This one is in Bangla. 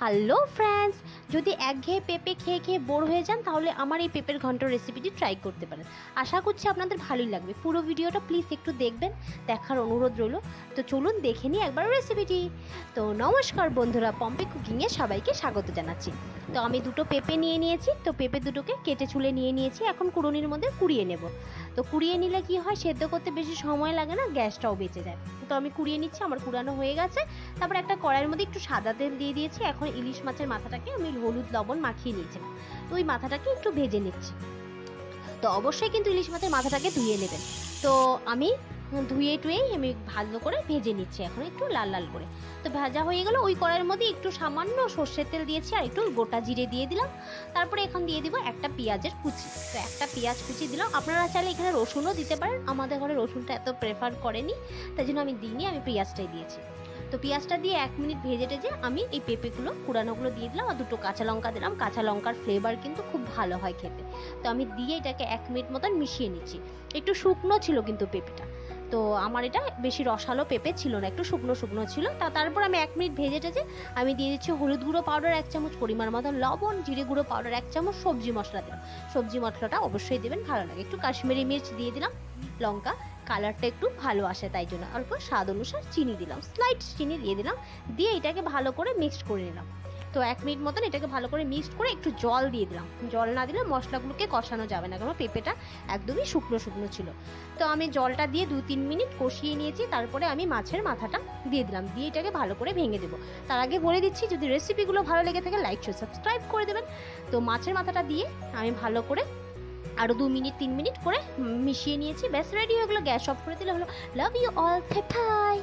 হ্যালো ফ্রেন্ডস, যদি একঘেয়ে পেঁপে খেয়ে খেয়ে বোর হয়ে যান তাহলে আমার এই পেঁপের ঘন্ট রেসিপিটি ট্রাই করতে পারেন। আশা করছি আপনাদের ভালোই লাগবে। পুরো ভিডিওটা প্লিজ একটু দেখবেন, দেখার অনুরোধ রইল। তো চলুন দেখে নিই একবার রেসিপিটি। তো নমস্কার বন্ধুরা, পম্পি কুকিংয়ে সবাইকে স্বাগত জানাচ্ছি। তো আমি দুটো পেঁপে নিয়ে নিয়েছি। তো পেঁপে দুটোকে কেটে চুলে নিয়ে নিয়েছি। এখন কুড়ুনির মধ্যে কুড়িয়ে নেব। তো কুড়িয়ে নিলে কি হয়, সেদ্ধ করতে বেশি সময় লাগে না, গ্যাসটাও বেঁচে যায়। তো আমি কুড়িয়ে নিচ্ছি, আমার কুড়ানো হয়ে গেছে। তারপর একটা কড়াইয়ের মধ্যে একটু সাদা তেল দিয়ে দিয়েছি। এখন ইলিশ মাছের মাথাটাকে আমি হলুদ লবণ মাখিয়ে নিয়েছিলাম, তো ওই মাথাটাকে একটু ভেজে নিচ্ছি। তো অবশ্যই কিন্তু ইলিশ মাছের মাথাটাকে ধুয়ে নেবেন। তো আমি ধুয়েই আমি ভালো করে ভেজে নিচ্ছি, এখন একটু লাল লাল করে। তো ভাজা হয়ে গেল। ওই কড়াইয়ের মধ্যে একটু সামান্য সর্ষের তেল দিয়েছি আর একটু গোটা জিরে দিয়ে দিলাম। তারপরে এখন দিয়ে দিব একটা পেঁয়াজের কুচি। তো একটা পেঁয়াজ কুচি দিলাম। আপনারা চাইলে এখানে রসুনও দিতে পারেন, আমাদের ঘরে রসুনটা এত প্রেফার করেনি, তাই জন্য আমি দিইনি, আমি পেঁয়াজটাই দিয়েছি। তো পেঁয়াজটা দিয়ে 1 মিনিট ভেজে টেজে আমি এই পেঁপেগুলো কুড়ানোগুলো দিয়ে দিলাম আর দুটো কাঁচা লঙ্কা দিলাম। কাঁচা লঙ্কার ফ্লেভার কিন্তু খুব ভালো হয় খেতে। তো আমি দিয়ে এটাকে 1 মিনিট মতন মিশিয়ে নিচ্ছি। একটু শুকনো ছিল কিন্তু পেঁপেটা, তো আমার এটা বেশি রসালো পেঁপে ছিল না, একটু শুকনো শুকনো ছিল। তারপর আমি 1 মিনিট ভেজে টেজে আমি দিয়ে দিচ্ছি হলুদ গুঁড়ো পাউডার 1 চামচ, পরিমাণ মতন লবণ, জিরে গুঁড়ো পাউডার 1 চামচ, সবজি মশলা দিলাম। সবজি মশলাটা অবশ্যই দেবেন, ভালো লাগে। একটু কাশ্মীরি মির্চ দিয়ে দিলাম, লঙ্কা কালারটা একটু ভালো আসে তাই জন্য। অল্প স্বাদ অনুসার চিনি দিলাম, স্লাইট চিনি দিয়ে দিলাম। দিয়ে এটাকে ভালো করে মিক্সড করে নিলাম। তো 1 মিনিট মতন এটাকে ভালো করে মিক্সড করে একটু জল দিয়ে দিলাম। জল না দিলে মশলাগুলোকে কষানো যাবে না, কারণ পেঁপেটা একদমই শুকনো শুকনো ছিল। তো আমি জলটা দিয়ে 2-3 মিনিট কষিয়ে নিয়েছি। তারপরে আমি মাছের মাথাটা দিয়ে দিলাম, দিয়ে এটাকে ভালো করে ভেঙে দেবো। তার আগে বলে দিচ্ছি, যদি রেসিপিগুলো ভালো লেগে থাকে লাইক শেয়ার সাবস্ক্রাইব করে দেবেন। তো মাছের মাথাটা দিয়ে আমি ভালো করে আরও 2-3 মিনিট করে মিশিয়ে নিয়েছি। ব্যাস রেডি হয়ে গেলো, গ্যাস অফ করে দিলে হলো। Love you all, by.